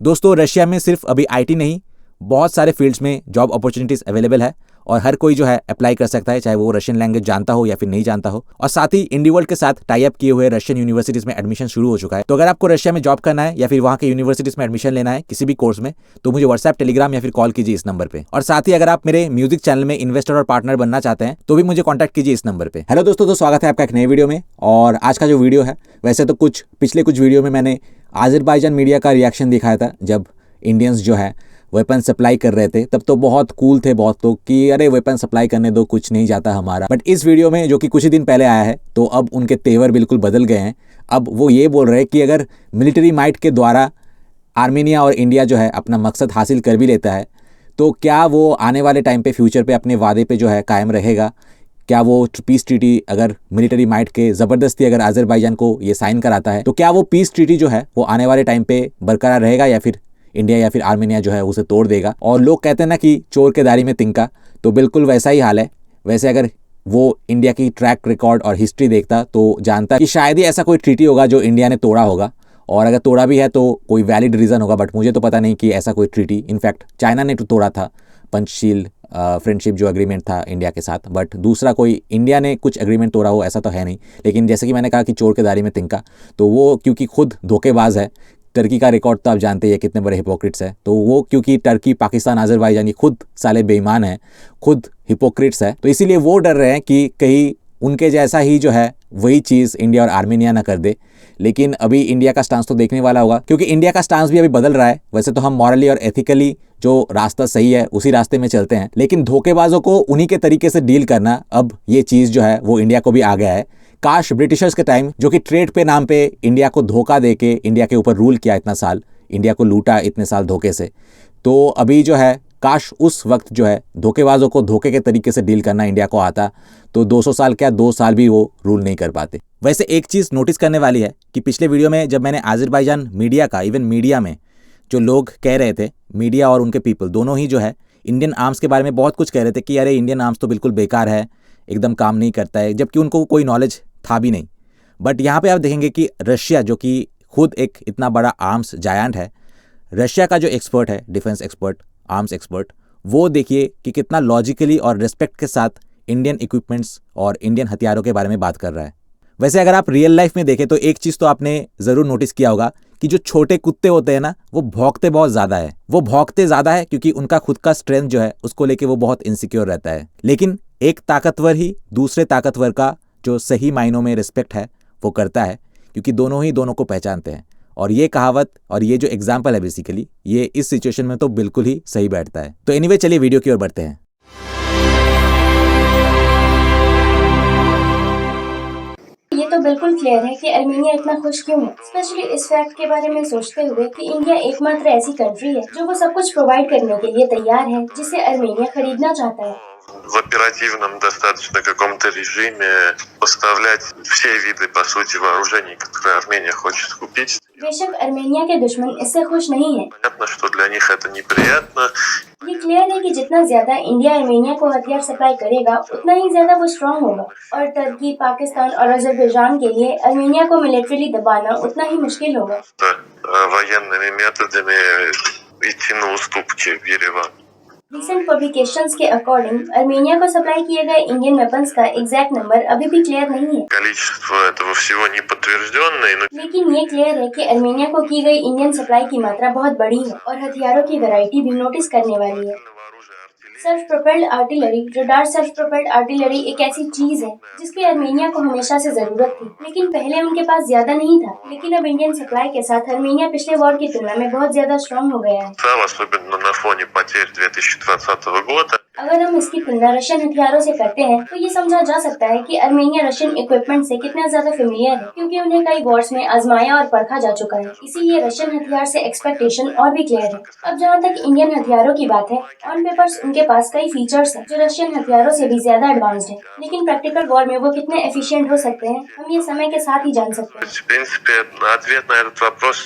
दोस्तों रशिया में सिर्फ अभी आईटी नहीं, बहुत सारे फील्ड्स में जॉब अपॉर्चुनिटीज अवेलेबल है और हर कोई जो है अप्लाई कर सकता है, चाहे वो रशियन लैंग्वेज जानता हो या फिर नहीं जानता हो। और साथ ही इंडीवर्ल्ड के साथ टाई अप किए हुए रशियन यूनिवर्सिटीज में एडमिशन शुरू हो चुका है। तो अगर आपको रशिया में जॉब करना है या फिर वहाँ के यूनिवर्सिटीज में एडमिशन लेना है किसी भी कोर्स में, तो मुझे व्हाट्सएप, टेलीग्राम या फिर कॉल कीजिए इस नंबर पे। और साथ ही अगर आप मेरे म्यूजिक चैनल में इन्वेस्टर और पार्टनर बनना चाहते हैं तो भी मुझे कॉन्टैक्ट कीजिए इस नंबर पे। हेलो दोस्तों, तो स्वागत है आपका एक नए वीडियो में। और आज का जो वीडियो है, वैसे तो पिछले कुछ वीडियो में मैंने अज़रबैजान मीडिया का रिएक्शन दिखाया था जब इंडियंस जो है वेपन सप्लाई कर रहे थे। तब तो बहुत कूल थे बहुत लोग कि अरे वेपन सप्लाई करने दो, कुछ नहीं जाता हमारा। बट इस वीडियो में जो कि कुछ ही दिन पहले आया है, तो अब उनके तेवर बिल्कुल बदल गए हैं। अब वो ये बोल रहे हैं कि अगर मिलिट्री माइट के द्वारा आर्मेनिया और इंडिया जो है अपना मकसद हासिल कर भी लेता है, तो क्या वो आने वाले टाइम पे फ्यूचर पे अपने वादे पे जो है कायम रहेगा? क्या वो पीस ट्रीटी अगर मिलिट्री माइट के ज़बरदस्ती अगर अज़रबैजान को ये साइन कराता है, तो क्या वो पीस ट्रीटी जो है वो आने वाले टाइम पे बरकरार रहेगा या फिर इंडिया या फिर आर्मेनिया जो है उसे तोड़ देगा? और लोग कहते हैं ना कि चोर के दारी में तिनका, तो बिल्कुल वैसा ही हाल है। वैसे अगर वो इंडिया की ट्रैक रिकॉर्ड और हिस्ट्री देखता तो जानता कि शायद ही ऐसा कोई ट्रीटी होगा जो इंडिया ने तोड़ा होगा, और अगर तोड़ा भी है तो कोई वैलिड रीज़न होगा। बट मुझे तो पता नहीं कि ऐसा कोई ट्रीटी, इनफैक्ट चाइना ने तो तोड़ा था पंचशील फ्रेंडशिप जो एग्रीमेंट था इंडिया के साथ, बट दूसरा कोई इंडिया ने कुछ एग्रीमेंट तोड़ा हो ऐसा तो है नहीं। लेकिन जैसे कि मैंने कहा कि चोर के दारी में तिनका, तो वो क्योंकि खुद धोखेबाज है। टर्की का रिकॉर्ड तो आप जानते ही है कितने बड़े हिपोक्रिट्स है। तो वो क्योंकि टर्की, पाकिस्तान, अज़रबैजान ये खुद साले बेईमान हैं, खुद हिपोक्रिट्स है, तो इसीलिए वो डर रहे हैं कि कहीं उनके जैसा ही जो है वही चीज़ इंडिया और आर्मेनिया ना कर दे। लेकिन अभी इंडिया का स्टांस तो देखने वाला होगा, क्योंकि इंडिया का स्टांस भी अभी बदल रहा है। वैसे तो हम मॉरली और एथिकली जो रास्ता सही है उसी रास्ते में चलते हैं, लेकिन धोखेबाजों को उन्हीं के तरीके से डील करना, अब ये चीज़ जो है वो इंडिया को भी आ गया है। काश ब्रिटिशर्स के टाइम जो कि ट्रेड पे नाम पे इंडिया को धोखा देके इंडिया के ऊपर रूल किया इतना साल, इंडिया को लूटा इतने साल धोखे से, तो अभी जो है काश उस वक्त जो है धोखेबाजों को धोखे के तरीके से डील करना इंडिया को आता, तो 200 साल क्या 2 साल भी वो रूल नहीं कर पाते। वैसे एक चीज़ नोटिस करने वाली है कि पिछले वीडियो में जब मैंने अज़रबैजान मीडिया का, इवन मीडिया में जो लोग कह रहे थे, मीडिया और उनके पीपल दोनों ही जो है इंडियन आर्म्स के बारे में बहुत कुछ कह रहे थे कि अरे इंडियन आर्म्स तो बिल्कुल बेकार है, एकदम काम नहीं करता है, जबकि उनको कोई नॉलेज था भी नहीं। बट यहाँ पे आप देखेंगे कि रशिया जो कि खुद एक इतना बड़ा आर्म्स जायंट है, रशिया का जो एक्सपर्ट है, डिफेंस एक्सपर्ट, आर्म्स एक्सपर्ट, वो देखिए कि कितना लॉजिकली और रिस्पेक्ट के साथ इंडियन इक्विपमेंट्स और इंडियन हथियारों के बारे में बात कर रहा है। वैसे अगर आप रियल लाइफ में देखें तो एक चीज़ तो आपने ज़रूर नोटिस किया होगा कि जो छोटे कुत्ते होते हैं ना, वो भौंकते बहुत ज़्यादा है। वो भौंकते ज़्यादा है क्योंकि उनका खुद का स्ट्रेंथ जो है उसको लेके वो बहुत इनसिक्योर रहता है। लेकिन एक ताकतवर ही दूसरे ताकतवर का जो सही मायनों में रिस्पेक्ट है वो करता है, क्योंकि दोनों ही दोनों को पहचानते हैं। और ये कहावत और ये जो एग्जाम्पल है बेसिकली, ये इस सिचुएशन में तो बिल्कुल ही सही बैठता है। तो एनीवे चलिए वीडियो की ओर बढ़ते हैं। ये तो बिल्कुल क्लियर है कि आर्मेनिया इतना खुश क्यों है, स्पेशली इस फैक्ट के बारे में सोचते हुए कि इंडिया एकमात्र ऐसी कंट्री है जो वो सब कुछ प्रोवाइड करने के लिए तैयार है जिसे आर्मेनिया खरीदना चाहता है। В оперативном достаточно каком-то режиме поставлять все виды, по сути, вооружений, которые Армения хочет купить. बेशक आर्मेनिया के दुश्मन इससे खुश नहीं है। Понятно, что для них это неприятно. ये क्लियर है कि जितना ज्यादा इंडिया आर्मेनिया को हथियार सप्लाई करेगा उतना ही ज्यादा वो स्ट्रांग होगा, और टर्की, पाकिस्तान और अज़रबैजान के लिए आर्मेनिया को मिलिट्रीली दबाना उतना ही मुश्किल होगा। Военными методами идти на уступки в Ереван. रिसेंट पब्लिकेशंस के अकॉर्डिंग आर्मेनिया को सप्लाई किए गए इंडियन वेपन्स का एग्जैक्ट नंबर अभी भी क्लियर नहीं है। Количество этого всего не подтвержденное, но लेकिन ये क्लियर है कि आर्मेनिया को की गई इंडियन सप्लाई की मात्रा बहुत बड़ी है और हथियारों की वैरायटी भी नोटिस करने वाली है। Self propelled artillery, radar self propelled artillery एक ऐसी चीज है जिसकी आर्मेनिया को हमेशा से जरूरत थी, लेकिन पहले उनके पास ज्यादा नहीं था। लेकिन अब इंडियन सप्लाई के साथ आर्मेनिया पिछले वॉर की तुलना में बहुत ज्यादा स्ट्रांग हो गया है। особенно на фоне потерь 2020 года. अगर हम इसकी तुलना रशियन हथियारों से करते हैं तो ये समझा जा सकता है कि आर्मेनिया रशियन इक्विपमेंट से कितना ज्यादा फेमिलियर है, क्योंकि उन्हें कई वॉर्स में आजमाया और परखा जा चुका है। इसीलिए रशियन हथियार से एक्सपेक्टेशन और भी क्लियर है। अब जहाँ तक इंडियन हथियारों की बात है, ऑन पेपर्स उनके पास कई फीचर्स हैं जो रशियन हथियारों से भी ज्यादा एडवांस्ड हैं, लेकिन प्रैक्टिकल वॉर में वो कितने एफिशिएंट हो सकते हैं हम ये समय के साथ ही जान सकते हैं। В принципе, ответ на этот вопрос,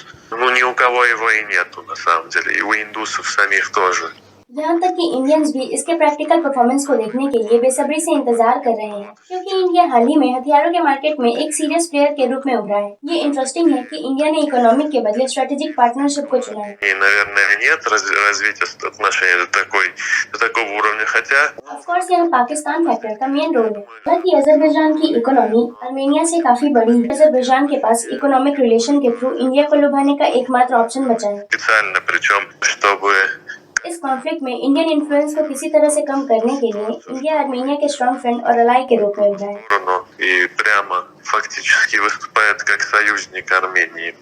ни у кого его и нету, на самом деле, и у индусов самих тоже. यहाँ तक कि इंडियंस भी इसके प्रैक्टिकल परफॉर्मेंस को देखने के लिए बेसब्री से इंतजार कर रहे हैं, क्योंकि इंडिया हाल ही में हथियारों के मार्केट में एक सीरियस प्लेयर के रूप में उभरा है। ये इंटरेस्टिंग है कि इंडिया ने इकोनॉमिक के बदले स्ट्रेटेजिक पार्टनरशिप को चुना है। И, наверное, нет развития отношений до такого уровня, хотя ऑफ कोर्स यहाँ पाकिस्तान फैक्टर का मेन रोल है। हालांकि अजरबैजान की इकोनॉमी आर्मेनिया से काफी बड़ी है। अजरबैजान के पास इकोनॉमिक रिलेशन के थ्रू इंडिया को लुभाने का एकमात्र ऑप्शन बचा है। специально, причем, чтобы इस कॉन्फ्लिक्ट में इंडियन इन्फ्लुएंस को किसी तरह से कम करने के लिए इंडिया आर्मेनिया के स्ट्रॉन्ग फ्रेंड और अलाई के रूप में उभरा है। сторону и прямо фактически выступает как союзник Армении.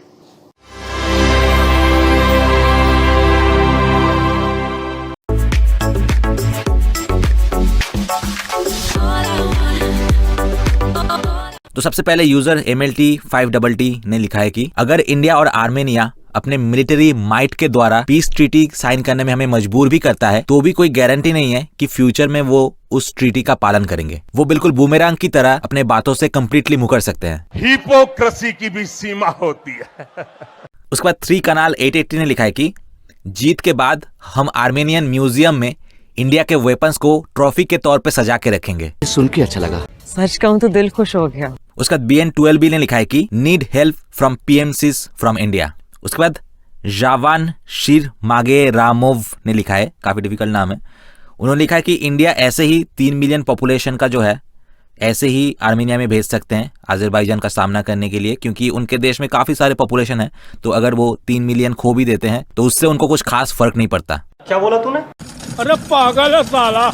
तो सबसे पहले यूजर MLT5TT ने लिखा है कि अगर इंडिया और आर्मेनिया अपने मिलिट्री माइट के द्वारा पीस ट्रीटी साइन करने में हमें मजबूर भी करता है, तो भी कोई गारंटी नहीं है कि फ्यूचर में वो उस ट्रीटी का पालन करेंगे। वो बिल्कुल बूमेरांग की तरह अपने बातों से कंप्लीटली मुकर सकते हैं। हिपोक्रेसी की भी सीमा होती है। उसके बाद 3 कनाल 880 ने लिखा है कि जीत के बाद हम आर्मेनियन म्यूजियम में इंडिया के वेपन्स को ट्रॉफी के तौर पे सजा के रखेंगे। सुन के अच्छा लगा। सच कहूं तो दिल खुश हो गया। उसके बाद BN12B ने लिखा है कि need help from PMCs from India. उसके बाद जावान शीर मागे रामोव ने लिखा है, काफी डिफिकल्ट नाम है। उन्होंने लिखा है कि इंडिया ऐसे ही 3 मिलियन पॉपुलेशन का जो है ऐसे ही आर्मेनिया में भेज सकते हैं अजरबैजान का सामना करने के लिए, क्योंकि उनके देश में काफी सारे पॉपुलेशन है। तो अगर वो 3 मिलियन खो भी देते हैं तो उससे उनको कुछ खास फर्क नहीं पड़ता। क्या बोला तूने? अरे पागल है साला।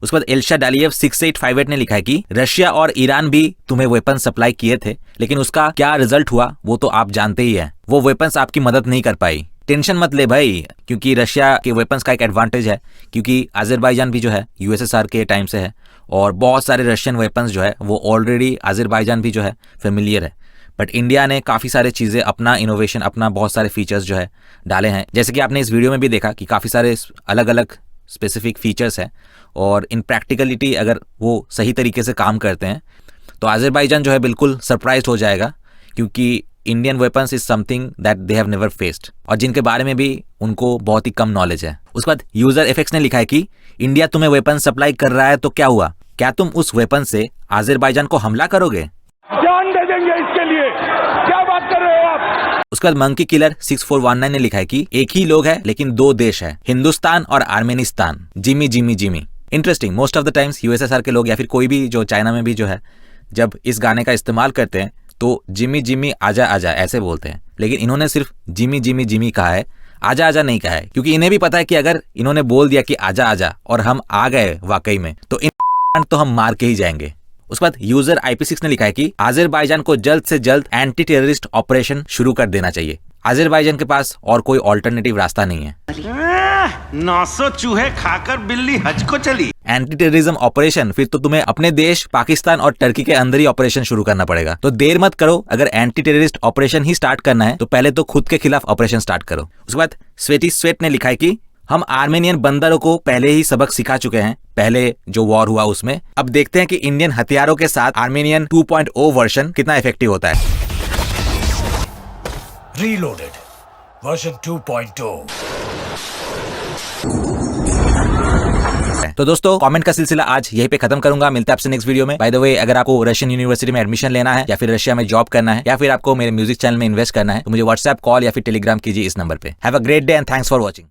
उसके बाद एल्शा डालियेव 6858 ने लिखा है कि रशिया और ईरान भी तुम्हें वेपन सप्लाई किए थे, लेकिन उसका क्या रिजल्ट हुआ वो तो आप जानते ही हैं। वो वेपन्स आपकी मदद नहीं कर पाई। टेंशन मत ले भाई, क्योंकि रशिया के वेपन्स का एक एडवांटेज है, क्योंकि अजरबैजान भी जो है USSR के टाइम से है और बहुत सारे रशियन वेपन्स जो है वो ऑलरेडी अजरबैजान भी जो है फेमिलियर है। बट इंडिया ने काफ़ी सारे चीज़ें, अपना इनोवेशन, अपना बहुत सारे फीचर्स जो है डाले हैं। जैसे कि आपने इस वीडियो में भी देखा कि काफ़ी सारे अलग अलग स्पेसिफिक फीचर्स हैं और इन प्रैक्टिकलिटी अगर वो सही तरीके से काम करते हैं तो अजरबैजान जो है बिल्कुल सरप्राइज हो जाएगा, क्योंकि Indian weapons is something that they have never faced और जिनके बारे में भी उनको बहुत ही कम नॉलेज है। उसके बाद यूजर FX ने लिखा है कि इंडिया तुम्हें वेपन सप्लाई कर रहा है तो क्या हुआ, क्या तुम उस वेपन से अजरबैजान को हमला करोगे? जान दे देंगे इसके लिए। क्या बात कर रहे हो आप? उसके बाद मंकी किलर 6419 ने लिखा है कि एक ही लोग है लेकिन 2 देश है, हिंदुस्तान और Armenistan. Jimmy Jimmy Jimmy. Interesting, most of the times USSR के लोग या फिर कोई भी जो चाइना में भी जो है जब इस गाने का इस्तेमाल करते हैं तो जिमी जिमी आजा आजा ऐसे बोलते हैं, लेकिन इन्होंने सिर्फ जिमी जिमी जिमी कहा है, आजा आजा नहीं कहा है, क्योंकि इन्हें भी पता है कि अगर इन्होंने बोल दिया कि आजा आजा और हम आ गए वाकई में तो हम मार के ही जाएंगे। उसके बाद यूजर IP6 ने लिखा है कि अजरबैजान को जल्द से जल्द एंटी टेररिस्ट ऑपरेशन शुरू कर देना चाहिए। अजरबैजान के पास और कोई ऑल्टरनेटिव रास्ता नहीं है। 900 चूहे खाकर बिल्ली हज को चली। एंटी टेररिज्म ऑपरेशन, फिर तो तुम्हें अपने देश पाकिस्तान और टर्की के अंदर ही ऑपरेशन शुरू करना पड़ेगा। तो देर मत करो, अगर एंटी टेररिस्ट ऑपरेशन ही स्टार्ट करना है तो पहले तो खुद के खिलाफ ऑपरेशन स्टार्ट करो। उसके बाद स्वेटी स्वेट ने लिखा है कि हम आर्मेनियन बंदरों को पहले ही सबक सिखा चुके हैं, पहले जो वॉर हुआ उसमें। अब देखते हैं कि इंडियन हथियारों के साथ आर्मेनियन 2.0 वर्जन कितना इफेक्टिव होता है। Reloaded version 2.0। तो दोस्तों कमेंट का सिलसिला आज यहीं पे खत्म करूंगा। मिलते हैं आपसे नेक्स्ट वीडियो में। बाय द वे, अगर आपको रशियन यूनिवर्सिटी में एडमिशन लेना है या फिर रशिया में जॉब करना है या फिर आपको मेरे म्यूजिक चैनल में इन्वेस्ट करना है तो मुझे व्हाट्सएप, कॉल या फिर टेलीग्राम कीजिए इस नंबर पे। Have a great day and thanks for watching.